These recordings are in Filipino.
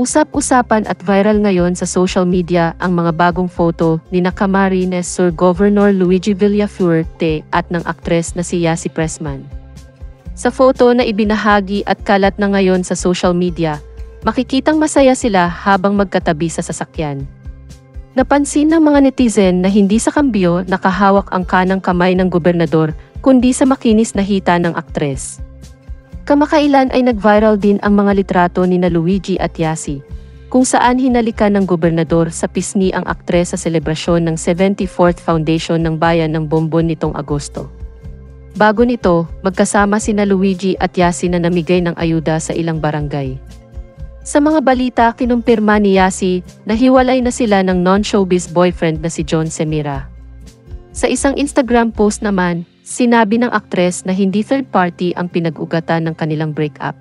Usap-usapan at viral ngayon sa social media ang mga bagong photo ni Camarines Sur Governor Luigi Villafuerte at ng aktres na si Yasi Pressman. Sa photo na ibinahagi at kalat na ngayon sa social media, makikitang masaya sila habang magkatabi sa sasakyan. Napansin ng mga netizen na hindi sa kambyo nakahawak ang kanang kamay ng gobernador, kundi sa makinis na hita ng aktres. Kamakailan ay nag-viral din ang mga litrato ni Luigi at Yasi, kung saan hinalikan ng gobernador sa pisngi ang aktres sa selebrasyon ng 74th Foundation ng Bayan ng Bombon nitong Agosto. Bago nito, magkasama sina Luigi at Yasi na namigay ng ayuda sa ilang barangay. Sa mga balita, kinumpirma ni Yasi na hiwalay na sila ng non-showbiz boyfriend na si John Semira. Sa isang Instagram post naman, sinabi ng aktres na hindi third party ang pinag-ugatan ng kanilang breakup.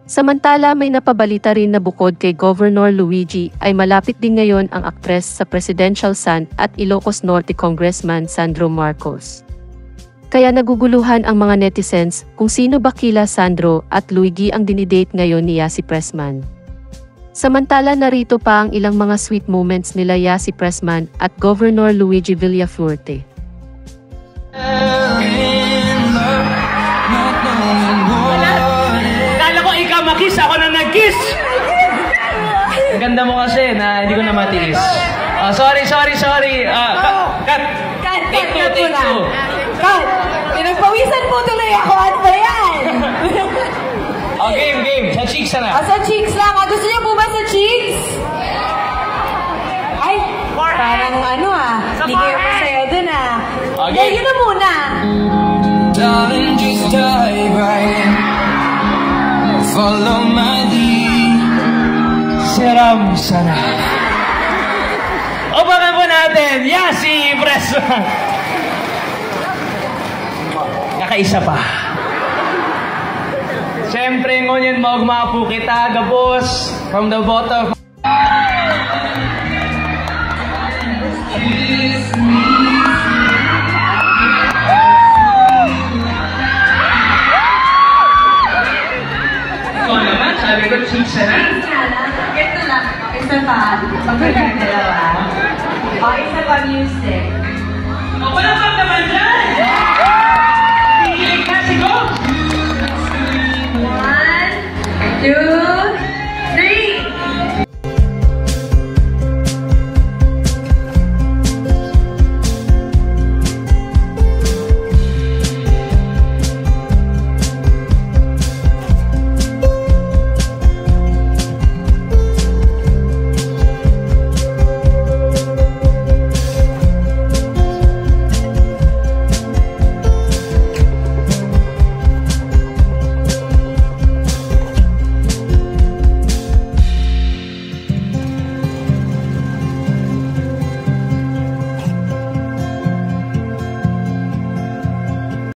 Samantala, may napabalita rin na bukod kay Governor Luigi ay malapit din ngayon ang aktres sa presidential son at Ilocos Norte Congressman Sandro Marcos. Kaya naguguluhan ang mga netizens kung sino ba kila Sandro at Luigi ang dinidate ngayon ni Yasi Pressman. Samantala, narito pa ang ilang mga sweet moments nila Yasi Pressman at Governor Luigi Villafuerte. Kala ko ikaw makiss, ako na nag-kiss! Ganda mo kasi na hindi ko na matiis. Sorry. Cut! Take two. Cut! Pinagpawisan mo tuloy ako. Ano ba yan? Game. Sa cheeks na. Sa cheeks lang. Gusto niyo po ba sa cheeks? Ay, parang hindi kayo masaya dun Okay. Yun na muna. Darling, just dive right in. Follow my lead. Seram sana. Upakan po natin, Yasi Pressman. Kakaisa pa. Siyempre, ngunyan magmapu kita, gabos, from the bottom. Ikaw naman, sabi ko, cheeks na. Ganito lang. Isa pa. Pagkakas dalawa. Isa pa music. Palapag naman dyan!